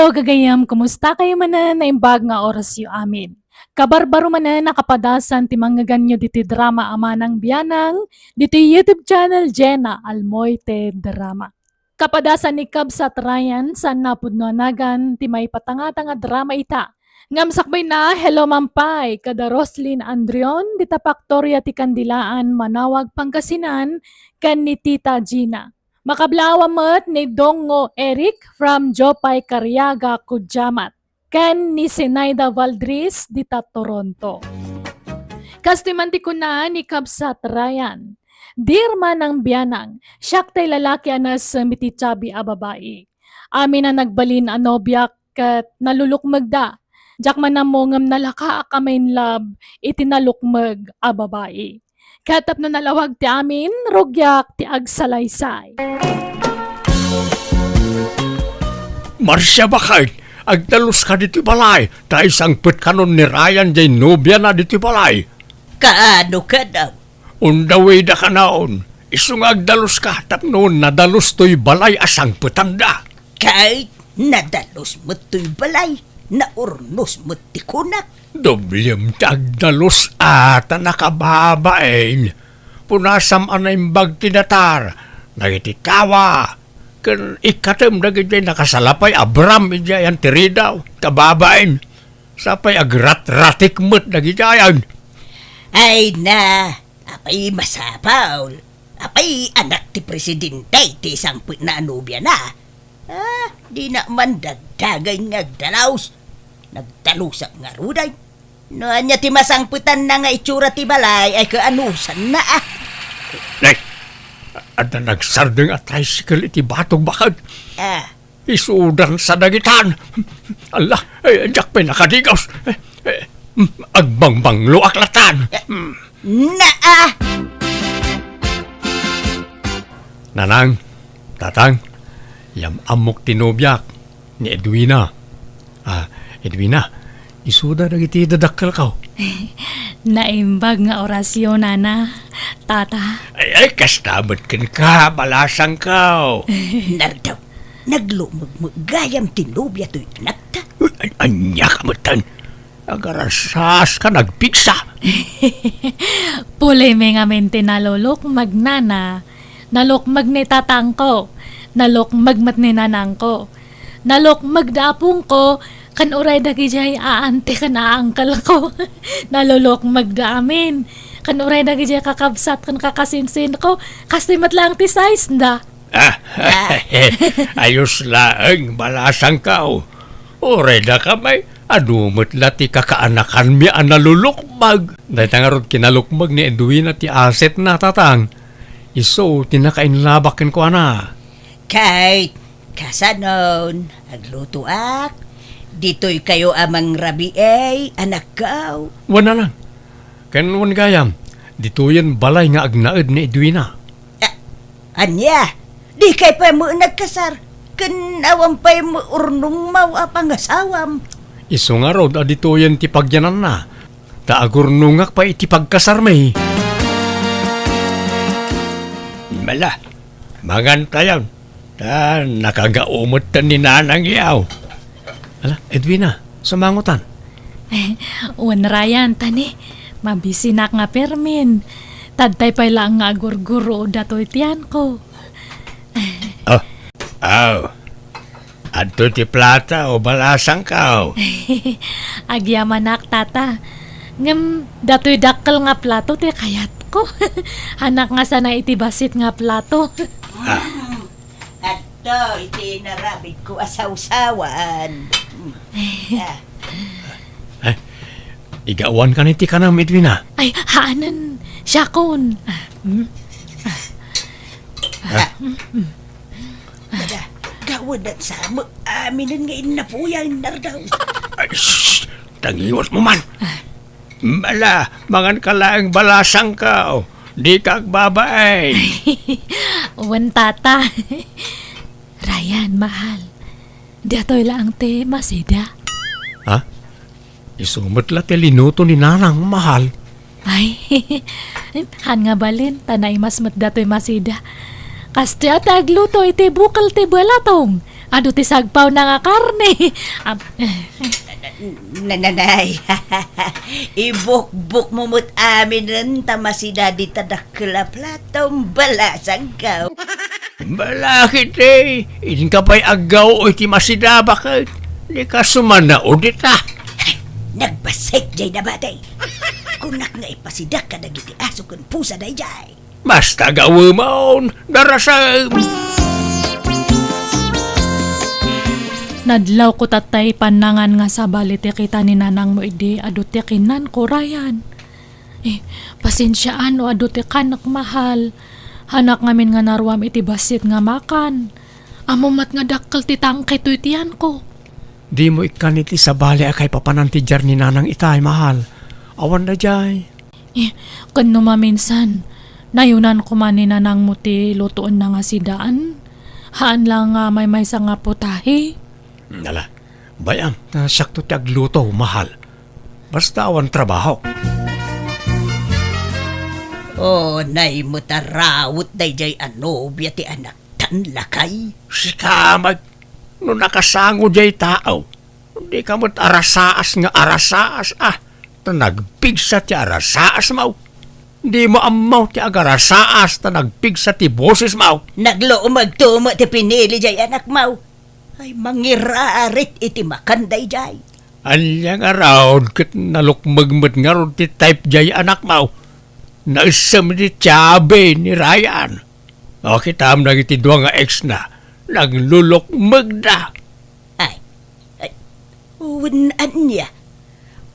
Hello gagayam, kumusta kayo manan na imbag nga oras yu amin? Kabarbaro manan nakapadasan ti manggaganyo diti drama Manang Bianang diti YouTube channel JENA ALMOITE drama. Kapadasan ni Cab sa Ryan sa napudnoanagan ti may patanga-tanga drama ita. Ngamsakbay na hello mampay kada Roslyn Andrion dita Paktorya ti Kandilaan Manawag Pangasinan kan ni Tita Gina. Makablawa mat ni Dongo Eric from Jopay Cariaga, Kudjamat. Ken ni Senaida Valdris dita Toronto. Kastimanti ko na ni Kabsat Ryan. Dear Manang Bianang, siyak tay lalaki anas miti chabi a babae. Amin na nagbalin a nobyak kat nalulukmag da. Jak manamongam nalaka a kamain lab itinalukmag a babae. Katap na nalawag ti amin, rugyak ti agsalaysay. Marsya bakit? Agdalos ka dito balay. Tayo sangpit kanon ni Ryan jay nobya na dito balay. Kaano ka daw? Undaway da ka naon. Isung agdalos ka tapnon nadalos to'y balay asang putanda. Kahit nadalos mo to'y balay, naurnos mo ti kunak. Doblem tagdalos ata nakababain. Punasam anaimbag tinatar. Nagitikawa. Kan ikatem nagitay nakasalapay abram ijayan tiridaw. Kababain. Sapay agrat-ratik mo't nagijayan. Ay na, apay masapaw. Apay anak ti presidente ti sangpit na anubya na. Di na man dagdagay ngagdalaws. Nagdalusak nga ruday. Noan niya ti masangputan na nga itsura ti balay ay kaanusan na Nay, at na nagsardeng at tricycle iti batong bakad. Isudan sa dagitan. Allah, jak pa nakadigaws. Agbangbanglo aklatan. Nanang, tatang, yam amok tinobyak ni Edwina. Edwina, isuda na iti dadakkel ka. Naimbag nga orasyon, nana, tata. Ay, kastamot kin ka, balasang ka. Nardaw, naglumagmagayam tinubya to'y anak ta. Anya ka matan. Agarasas ka nagpiksa. Pulay may nga mente nalulok magnana. Nalok magne tatang ko. Nalok magmat ni nanang ko. Nalok magdapong ko. Kan uray dagi jay aante ka na angkal ko. Nalulok magdaamin. Kan uray dagi jay kakabsat kan kakasinsin ko. Kasi matlang ti size na. Ayos laeng balasang ka. Uray da ka may adumot lati kakaanakan mi ang nalulukmag. Dahil tangarot kinalukmag ni Edwin at ti aset na tatang. Iso tinakainlabakin ko ana. Kahit kasanon, aglutuak. Dito'y kayo amang rabi anak kaw. Wana lang. Kanwan gayam. Dito yan balay nga agnaed ni Edwina. Anya, di kay pa mo nagkasar. Kanawang pa mo urnong mawa pangasawam. Iso nga rod, dito yan tipagyanan na. Taagurnungak pa itipagkasar may. Mala, magantayan. Nakagaumot ta ni nanang yaw. Ala, Edwina, sumangutan. Wan Ryan, tani. Mabisinak nga permin. Tadtay pa lang nga gurguro datoy tiyan ko. Adto ti plata o balasang ka. Agyamanak tata. Ngam datoy dakkel nga plato ti kayat ko. Hanak nga sana itibasit nga plato. Adto, iti narabid ko asawsawan. Igawan ka niti ka na, Edwina. Ay, haanan. Syakon. Gawad at samo. Aminan nga inapuyan nardaw. Ay, shhh! Tangiwat mo man. Mala, mangan ka lang balasang ka. Di ka agbabaay. Wan tata. Ryan, mahal. Datoy lang te masida. Ha? Isumot la ti linuto ni nanang mahal. Ay, han nga balin. Tanay mas mat datoy masida. Kastya tagluto iti bukal ti balatong. Ado ti sagpaw na nga karne. Nananay, ibuk-buk mo mo't amin rin tamasida di tadakla platong balasang ka. Balakit Idin ka pa'y agaw o iti masida bakit? Di ka sumanao dita. Nagbasik jay na batay. Kunak nga ipasidak ka nagiti aso kun pusa day jay. Basta gawa maon, darasag. Nadlaw ko tatay panangan nga sa balite kita ni nanang mo idi aduti kinan ko rayan. Pasensyaan o aduti kanak mahal. Hanak ngamin nga narwam iti basit nga makan. Amumat nga dakkel ti tangkay to itiyan ko. Di mo ikan iti sa bali akay papanantijar ni nanang itay, mahal. Awan na jay. Kano maminsan, nayunan ko man ni nanang mo ti lutoon na nga sidaan. Haan lang nga may sa nga putahe. Nala, bayam, sakto ti agluto, mahal. Basta awan trabaho. Oh, nay mo tarawot day jay anobya ti anak tan lakay. Si kamag, no nakasango jay tao. Di ka mo't arasaas nga arasaas, nagpigsa ti arasaas mau. Di mo amaw ti agarasaas nagpigsa ti boses mau. Naglo magtumo ti pinili jay anak mau. Ay mangirarit iti makanday jay. Anyang around kat nalukmagmat nga ron ti type jay anak mau. Naisam di tiyabe ni Ryan. O kitam na iti dua nga ex na. Naglulukmag na. Ay, unan niya.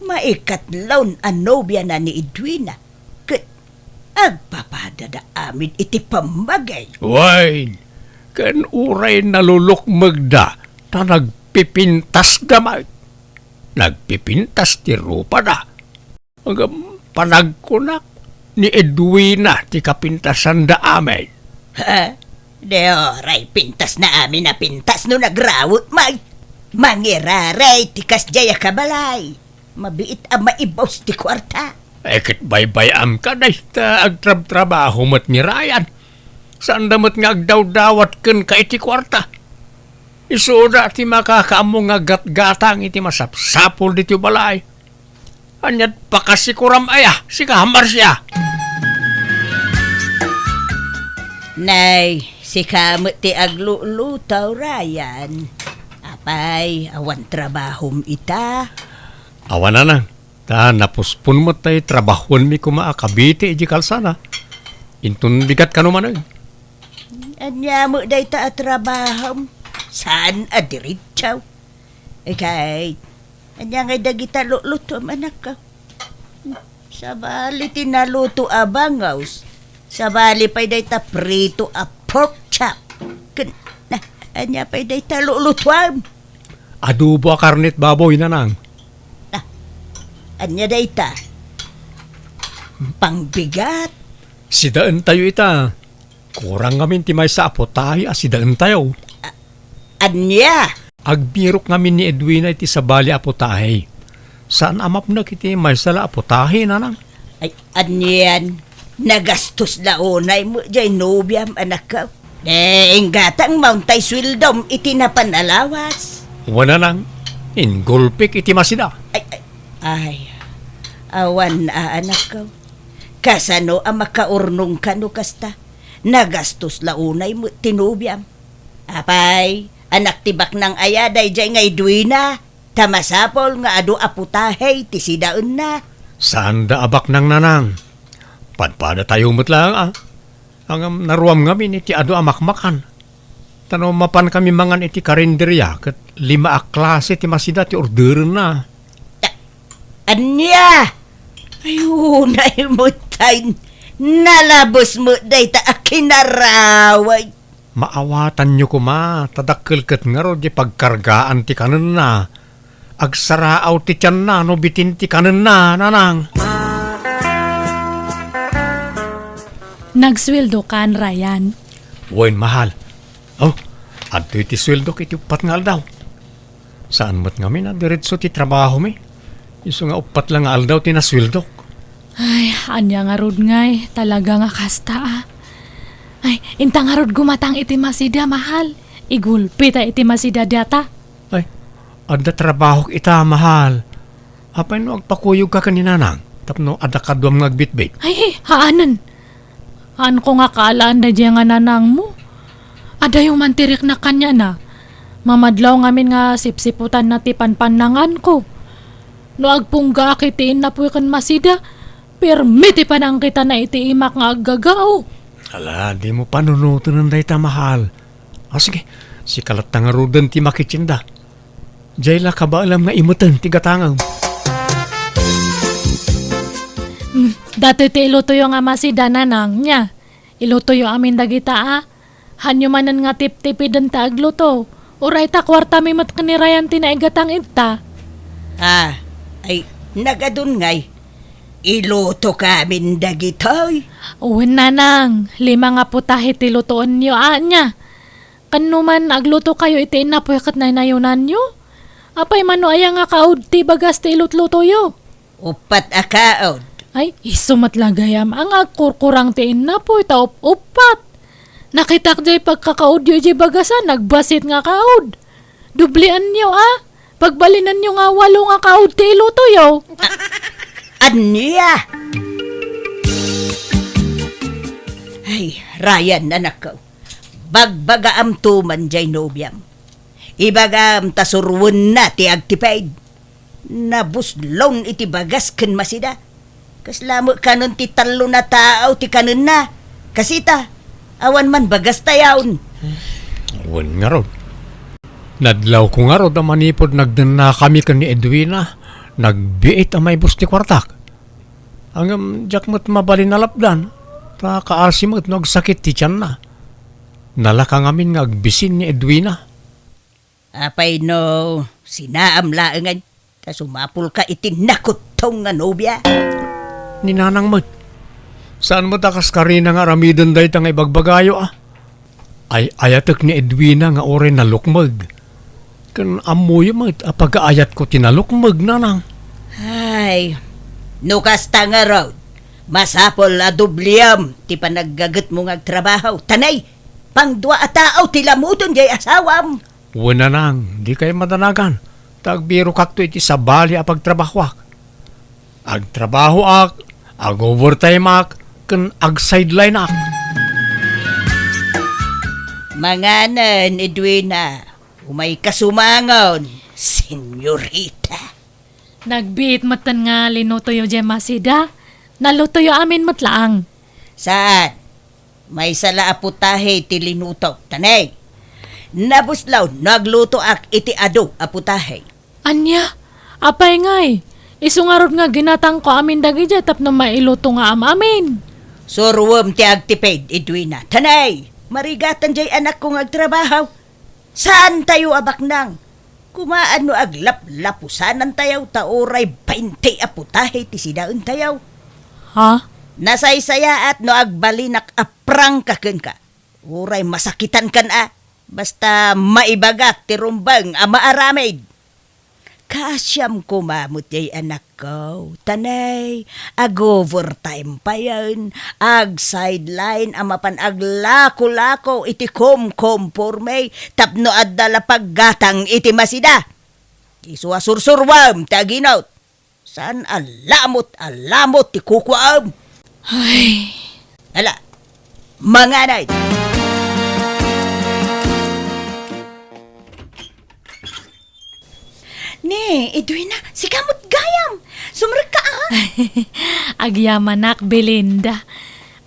Maikatlaw anobya na ni Edwina. Kat agpapadada amin iti pamagay. Wine, kan uray nalulukmag na ta nagpipintas gamay. Nagpipintas ti rupa na. Hanggang panagkunak ni Edwina ti kapintasan da amin. Ha? Deoray, pintas na amin na pintas no nagrawot may. Mangiraray, tikas jaya kabalay. Mabiit ang maibaws ti kwarta. Ekit bay-bayam ka na ta agtrab-trabaho mat ni Ryan. Saan damat nga agdaw-dawat ken ka iti kwarta. Isuda ti makakaamo nga gat-gatang iti masapsapol diti balay. Anyat pakasikuram aya, si kahamar siya. Nay, si kamot ti aglulutaw Ryan. Apay, awan trabahom ita. Awan na lang. Ta napuspun mo tayo trabahon mi kumaakabiti iji kalsana. Intun bigat ka naman ay. Anya mo day ta trabahom. Saan adiritsaw? Kahit, anya ngay dagita luto manak ka. Sabali tinaluto abangaws. Sabali pa'y day ta prito a pork chop. Anya pa'y day ta lulutuam. Adobo a karnit baboy na nang. Anya day ta. Pangbigat. Sidaan tayo ita. Kurang ngamin ti may sa apotahi sidaan tayo. Anya? Agbirok ngamin ni Edwina iti sa bali apotahi. Saan amap na kiti may sala apotahi na nang? Ay, anyan. Nagastos launay mo jay nobyam anak ka. Inggatang mauntay swildom iti napanalawas. Wana nang. Ingulpik iti masida. Ay, awan na anak ka. Kasano ang makaurnong ka no kasta. Nagastos launay mo tinubyam. Apay, anak tibak ng ayaday jay ngay Edwina. Tamasapol nga adu aputahay ti sidaon na. Saan da abak nang nanang? Padpada tayo lang Ang naruam ngamin iti adu amakmakan. Tano mapan kami mangan iti karinderya kat 5 a klase ti masida ti order na. Anya! Ayun ay mo tayo. Nalabos mo day ta akinaraway. Maawatan nyo kuma, tadakkel kat nga ro di pagkargaan ti kanan na. Agsaraaw ti tiyan na, no bitin ti kanan na, nanang. Nagsweldo kan Ryan. Wain mahal. Oh, adto iti sweldo kiti upat nga aldaw. Saan mat ngamin na diretso ti trabaho mi? Iso nga upat lang nga aldaw ti nasweldo. Ay, anya nga rod ngay, talaga nga kasta Ay, inta nga rod gumatang iti masida mahal. Igulpi ta iti masida data. Ay, adda trabaho ita, mahal. Apay no agpakuyog ka kaninanang. Tapno adda kadwam ngagbitbit. Ay, haanan. Haan ko nga kaalaan na diya nga nanang mo. Ada yung mantirik na kanya na. Mamadlaw ngamin nga sipsiputan na ti panpanangan ko. No agpungga akitiin na po kan masida. Permiti pa nang kita na iti imak nga aggagao. Ala, di mo panunuto ng dayta, mahal. Sige, si kalat nga rudan ti makitsinda. Jayla ka ba alam nga imutan ti gatangaw? Dati ti ilutuyo nga masida nanang niya. Ilutuyo amin dagita Hanyo manan nga tip-tipidan ta agluto. Uray ta kwarta mi mat kanirayan ti naigatang ita. Ay, nagadun ngay. Iluto kamin dagitoy. Uwin nanang, 5 nga putahe ti lutoon niyo anya. Kanuman agluto kayo iti inapuyakat na inayunan nyo. Apay mano aya nga kaud ti bagas ti ilutlutoyo. Upat akaod. Ay, isumatlagayam ang agkurkurang ti inapoy ta upat. Nakitak jay pagkakaudyo jay bagasan, nagbasit nga kaud. Dublian nyo Pagbalinan nyo nga 8 nga kaud ti ilutoyo. Anya? Ay, Ryan, anak ko. Bagbagaam tuman jay nobyam. Ibagam tasurwon na ti agtipaid. Nabuslon iti bagas ken masida. Kaslamo kanon ti talo na tao ti kanon na. Kasita, awan man bagas tayawn. Wan nga ron. Nadlaw ko nga ron, manipod nagdana kami kan ni Edwina. Nagbiit ang may bus ti kwartak. Ang jakmat mabalin na lapdan. Ta kaasimot nagsakit ti tiyan na. Nalakang amin nga agbisin ni Edwina. Apay no, sinaam laengan. Ta sumapul ka iti nakutong nga nobya. Ninanang mo. Saan mo takas karina nga ramidan day tang ibagbagayo Ay ayatek ni Edwina nga ore nalukmag. Kan amoy mo pag-aayat ko tinalukmag nanang. Ay, nukas nga raw. Masapol a dubliam ti panaggagat mo nga trabaho. Tanay, pang 2 a tao ti lamuton jay asawam. Wala nang, di kayo madanagan. Tagbiro kakto iti sabali a pagtrabahwak. Agtrabaho ag-overtime kan ag-sideline Manganan, Edwina, umay kasumangon, senyorita. Nagbiit matan nga linutoyo jay masida. Nalutoyo amin matlaang. Saan? May sala aputahe ti linuto. Tanay, nabuslaw nagluto iti ado aputahe. Anya, apay ngay. Isungarod nga ginatang ko amin dagi jay tapno mailuto nga amin. Surwam ti agtipid, Edwina. Tanay, marigatan jay anak kong agtrabaho. Saan tayo abaknang? Kumaan no aglap-lapusanan tayaw taoray 20 aputahe ti sidaon tayaw. Ha? Nasaysaya at no agbalinak aprang kaken ka. Uray masakitan kan basta maibagat ti rumbang maaramid. Kasyam kumamot yay anak ko. Tanay, ag-overtime pa yan. Ag-sideline, amapan aglako-lako iti kom-komporme. Tapno adala paggatang iti masida. Isuasursurwam, taginaut. Saan alamot ti kukwam. Ay, Ala, manganay. Ne, Edwina, si kamot gayam. Sumrek ka agyamanak Belinda.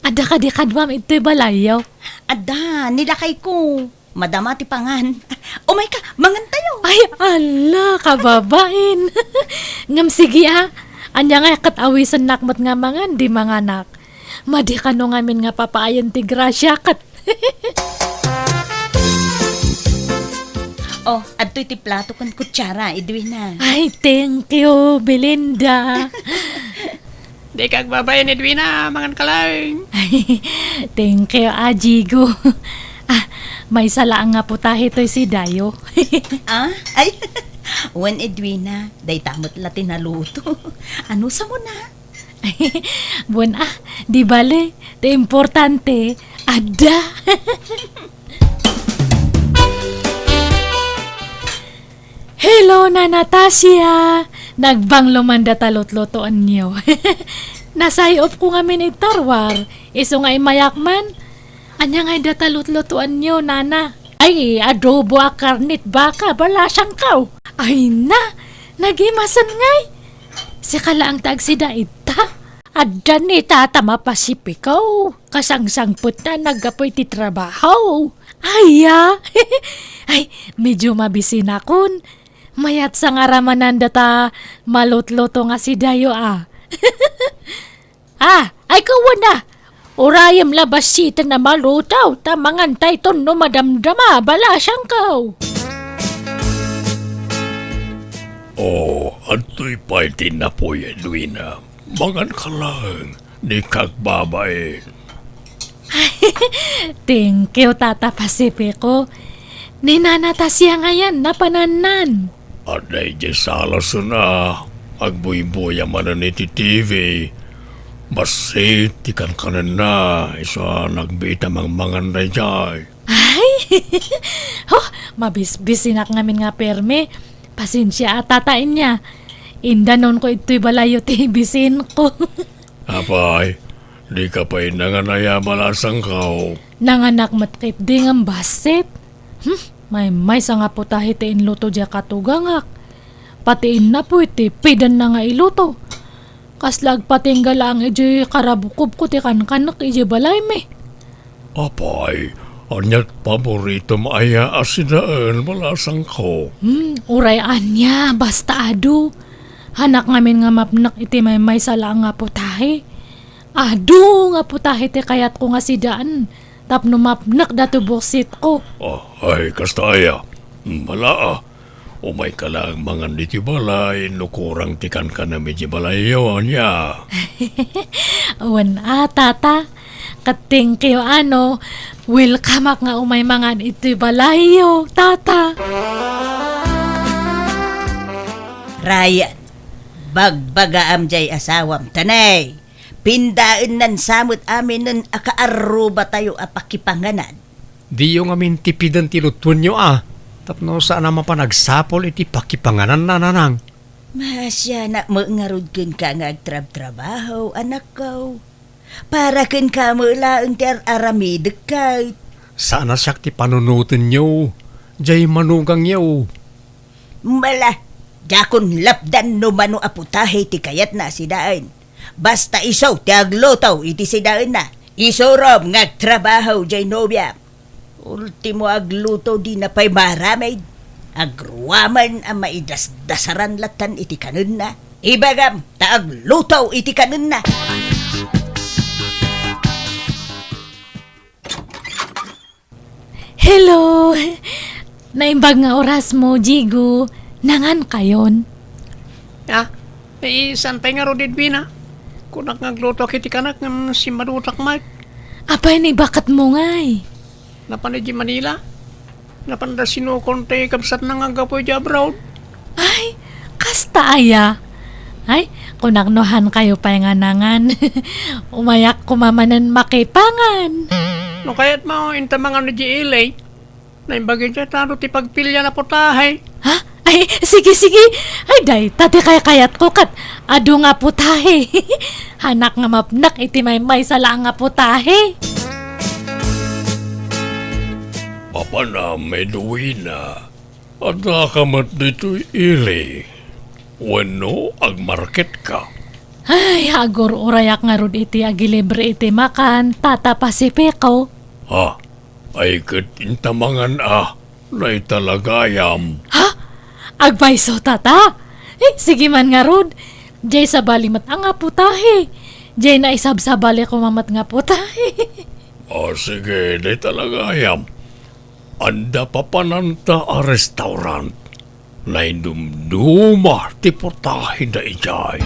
Ada ka di kadwam ito'y balayaw. Ada, nilakay ko. Madama ti pangan. Umay ka, mangan tayo. Ay, ala, kababain. Ngam sige Anya nga katawisan nakmat nga mangan, di mga anak. Madi ka no ngamin nga papaayan ti grasya kat. Oh, adto'y ti plato kan kutsara, Edwina. Ay, thank you, Belinda. Di kag babayan Edwina, mangan ka lang. Thank you, Ajigo. May salaan nga putahe to'y si Dayo. Ay, wan Edwina, day tamot latin naluto. Ano sa mo na? Buwan di bale, te importante, ada. Hello na Natasha! Nagbang lumanda talot-lotoan niyo. Nasayop ko nga minitarwar. Iso nga imayakman. Anya nga datalot-lotoan niyo, nana. Ay, adobo a karnit baka, balasang kaw. Ay na, nagimasan ngay. Si kalaang tagsida ita. Adda ni tata mapasipikaw. Kasangsangput na nagapoy ti trabaho. Ay, ay, medyo mabisin akon. Mayat sa ngaramanan data malot-loto nga si Dayo ay kawan na. Urayam labas sita na malutaw. Tamangan tayton no madamdama. Balasang kaw. Ato'y pwede na po yan, Luina. Mangan ka lang, di kagbabay. Thank you, Tata Pasipiko. Ninanatasya ngayon, napananan. Aday di salas na, agbuy-buya manan iti TV. Basit, tikan kanan na, isa nagbita mang manganday jay. Ay, mabisbisinak ngamin nga perme. Pasensya at tatain niya. Indanon ko ito'y balayo tibisin ko. Apay, di ka pa'y nanganaya malasang kao. Nanganak matkit di ng basit. May sa nga po tahi tiin luto dya katugangak. Patiin na po iti pidan na nga iluto. Kaslag patinggal ang iji karabukob ko ti kankanak iji balay me. Apay, anyat paborito maaya asidaan malasang ko. Uray anya, basta adu. Hanak ngamin nga mapnak iti may sala nga po tahi. Adu nga po tahi ti kayat ko nga sidaan. Tapno mapnak datu buksit ko. Ay, kastaya. Malaa. Umay ka lang mangan diti balay, nukurang tikan ka na medyo balay yun ya. Awan tata. Kating kayo welcome ak nga umay mangan iti balayo, tata. Ryan, bagbaga amjay asawam tanay. Pindaan nan samot amin nun akaaruba tayo apakipanganan. Di yung amin tipidan tilutun nyo Tapno saan naman pa nagsapol iti pakipanganan na nanang. Masya na mangarod kin ka nga agtrab-trabaho, anak ko. Para kin ka mo laang ti aramidik kay. Sana siyak ti panunutin nyo. Jay manugang nyo. Mala, jakon lapdan no mano aputahe ti kayat na si daan. Basta isaw ti aglotaw iti si daan na. Isorom ngagtrabaho jay nobya. Ultimo agluto di na pa'y maramay. Agruwaman ang maidasdasaran latan iti kanun na. Ibagam, taaglutaw iti kanun na. Hello! Naimbag nga oras mo, Jigo. Nangan kayon? Saan pa'y nga rodid bina? Kunak ngagluto kiti kanak ng si Madutak Mike. Apay ni bakat mo ngay. Napan di Manila? Napan da sinukonte kapsat na nga gapoy di abroad? Ay, kasta aya. Ay, kunaknohan kayo pa nga nangan. Umayak kumamanan makipangan. No kaya't mo inta mga na di ilay. Naimbagin siya taro ti pagpilya na putahay. Ha? Ay, sige. Ay, day, tati kayat ko kat. Ado nga putahe. Hanak nga mapnak iti may sala nga putahe. Papa na may duwina. At nakamat dito'y ili. Wano agmarket ka. Ay, agor urayak nga rod iti agilibre iti makan. Tata Pasipiko. Ay katintamangan na italagayam. Ha? Agbayso tata? Sige man nga rod. Jay sa balimat ang nga putahe. Jay na isabsabali ko mamat nga putahe. Sige, na italagayam. Anda papananta a restaurant. Na indumduma ti putahe na ijay.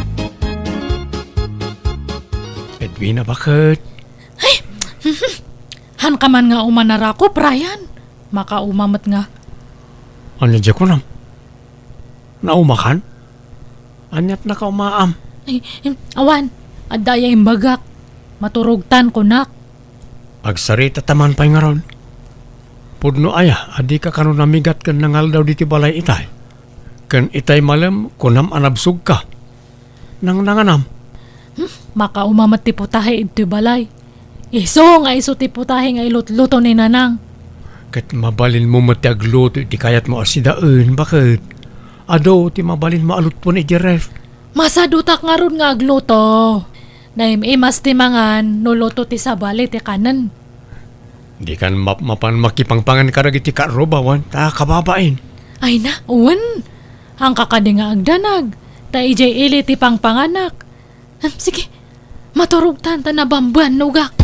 Edwina, bakit? Han ka man nga umanara ko, Brian. Makaumamat nga. Ano dyan ko nam? Naumakan? Anyat na ka umaam? Ay, awan, adaya imbagak. Maturugtan ko nak. Agsarita taman pa'y nga ron. Pudno aya, adi ka kanon namigat kan nangal daw diti balay itay. Kan itay malam kunam anabsug ka. Nang nanganam. Makaumamat ti putahe iti balay. Iso nga iso ti putahe nga ilutluto ni nanang. Kat mabalin mo matiagluto iti kayat mo asidaan. Bakit? Ado ti mabalin maalut po ni Jeref. Masadutak nga ron nga agluto. Naimimas ti mangan nuluto ti sabali ti kanan. Di kan mapan makipangpangan karag iti karobawan. Ta kababain. Ay na, uwan. Ang kakadi nga agdanag. Ta ijay ili ti pangpanganak. Sige, maturugtan ta na bamban nugak.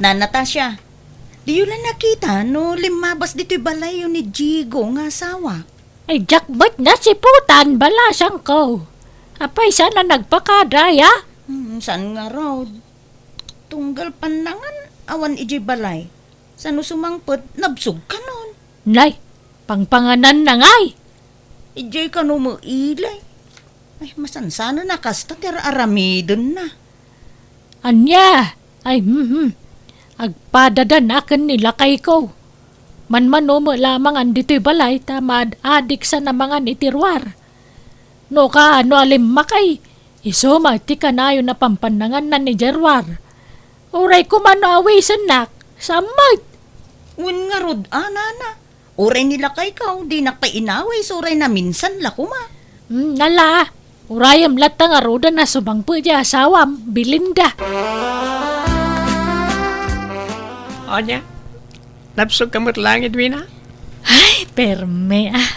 Na Natasha, di yun lang nakita no limabas dito'y balay yun ni Jigo nga asawa. Ay jakbat na si putan balasang ko. Apay sana nagpakadaya. Saan nga raw? Tunggal panangan awan ijay balay. Saan sumangpot nabsog ka nun? Nay, pangpanganan na ngay. Ijay ka no mo ilay. Ay masansana na kasta tira aramidon na. Anya, ay agpadadan akin nila kay ko. Manmano mo lamang andito'y balay tamad adik sa namangan itirwar. No ka ano alim makay, iso magti ka na yun na pampanangan na ni Jerwar. Uray ko mano awisan nak, samag. Un nga rod, na. Uray nila kay kaw, di nakpainaway, so uray na minsan la kuma. Nala, urayam latang aruda na subangpo di asawam, Belinda. Anya, napsog kamot lang Edwina? Ay, perme ah.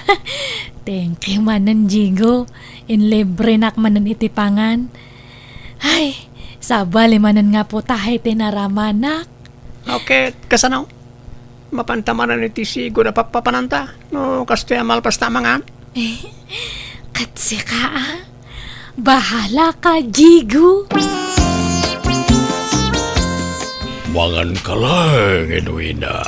Thank you manan Jigo. In libre nak manan itipangan. Ay, sabali manan nga po tahay tinaramanak. Okay, kasanaw? Mapantamanan iti sigo na papapananta. No, kasto yung malpas tamangan. Katsi ka ah. Bahala ka, Jigo. Mangan ka lang, Edwina.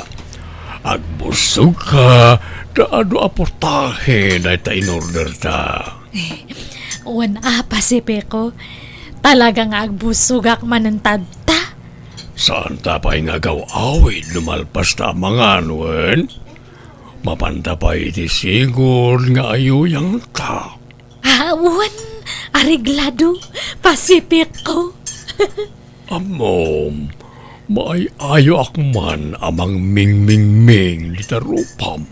Agbusog ka, daado aportahe na ita in-order ta. Uwan Pasipe ko. Talagang agbusugak manantad ta. Saan ta pa'y nga awid lumalpas ta mga wen? Mapanta pa iti sigur nga ayuyang ta. Uwan, ariglado, Pasipe ko. Amom, maay ayo akman amang ming-ming-ming litarupam.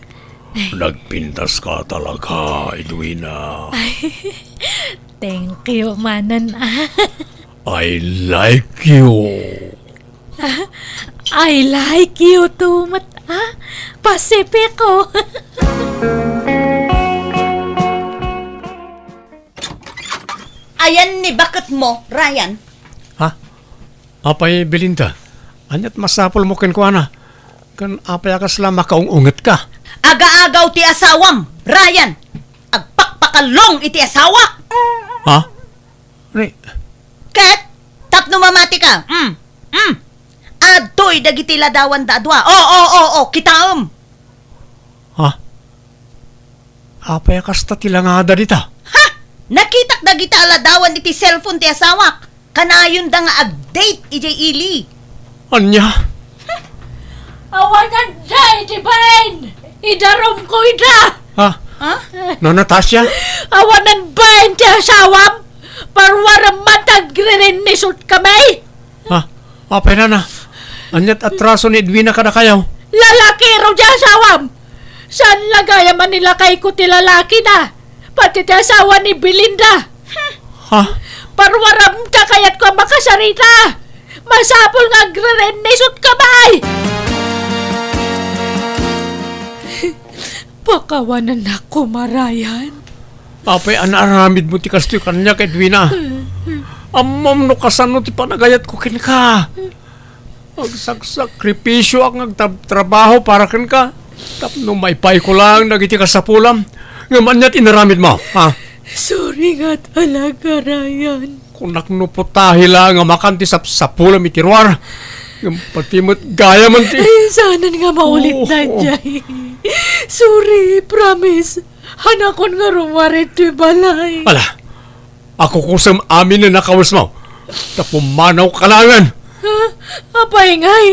Nagpintas ka talaga, Edwina. Thank you, manan ah. I like you. I like you too, Pasipe ko. Ayan ni bakit mo, Ryan. Ha? Apay, Belinda. Anyat masapol mo ken kuana. Kan apay akas lang makaungunget ka. Aga-agaw ti asawam, Ryan. Agpakpakalong iti asawa. Ha? Ni, Ket, tapno mamati ka. Adtoy dagiti ladawan da adwa. Oo, kitaom. ha? Apay akas tatilangada dita. Ha? Nakitak dagiti aladawan iti cellphone ti asawak. Kanayon da nga update ijay ili. Anya? Awanan day, di bain! Idarom ko ida! Ha? Ha? No, Natasha? Awanan bain ti asawam! Parwaram matagririn ni sut kamay! Ha? Apay na. Anyat atraso ni Edwina kada kayaw. Lalaki raw di asawam! Saan lagaya man nila kay ko ti lalaki na? Pati ti asawa ni Belinda! Ha? Parwaram ka kayat ko makasarita! Masapol nga gririn ni sut kamay! Pakawanan ako, Marayan. Apay anaramid mo ti kastoy kanya kay Edwina. Amam no kasano ti panagayat ko kin ka. Agsakripisyo ang nagtrabaho para kin ka. Tapno may pay ko lang nagiti ka sa pulam. Ngaman niya't inaramid mo, ha? Sorry nga talaga, Ryan. Kung naknuputahi lang nga makanti sa pulam itirwar. Yung patimot gaya man ti. Sana nga maulit na jay. Sorry, promise. Hanakon nga rumarit ti balay. Ala, ako kusam amin na nakawas mo. Tapumanaw kalangan. Ha? Apay ngay.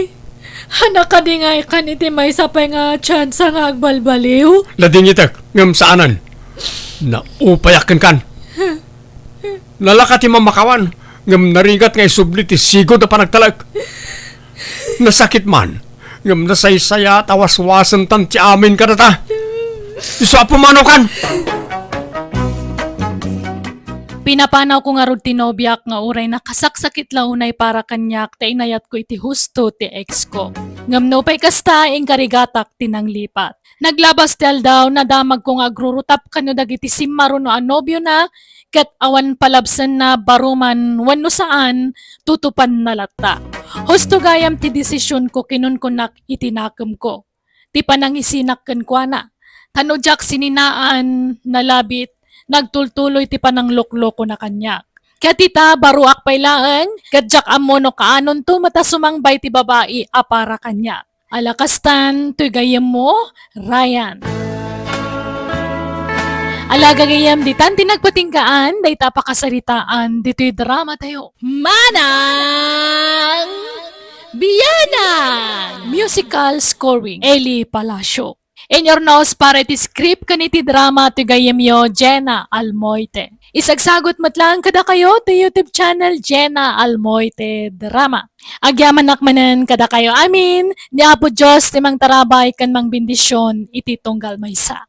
Anak ka di nga ikan iti may sapay nga tsansa nga agbalbaliw. Lading itak, ngam saanan. Naupayakan kan. Nalaka ti mamakawan, ngam narigat nga isubli ti sigod na panagtalag. Nasakit man, ngam nasaysaya tawas-wasan tan ti amin ka na ta. Iso apumano kan. Pinapanaw ko nga rod tinobyak nga uray nakasaksakit launay para kanyak ta inayat ko iti husto ti ex ko. Ngamno pa'y kasta ing karigatak tinanglipat. Naglabas tel daw na damag kong agrurutap kano dagiti simaro no anobyo na kat awan palabsan na baruman wano saan tutupan na lata. Husto gayam ti desisyon ko kinun konak itinakam ko. Ti panang isinak ken kwa na. Tanodyak sininaan nalabit nagtultuloy ti pananglokloko na kanyak. Kaya tita, baruak pailaan, kadyak amono kaanon to matasumangbay ti babae apara kanyak. Alakastan, tuy gayam mo, Ryan. Alaga gayam ditan tinagpatinggaan, day tapakasaritaan, dito'y drama tayo. Manang Bianang! Musical scoring, Eli Palacio. In your nose para iti script kaniti drama ti gayem yo JENA ALMOITE. Isagsagot matlang kada kayo ti YouTube channel JENA ALMOITE Drama. Agyaman nakmanen kada kayo amin, ni Apo Diyos ti mang tarabay kan mang bendisyon iti tunggal maysa.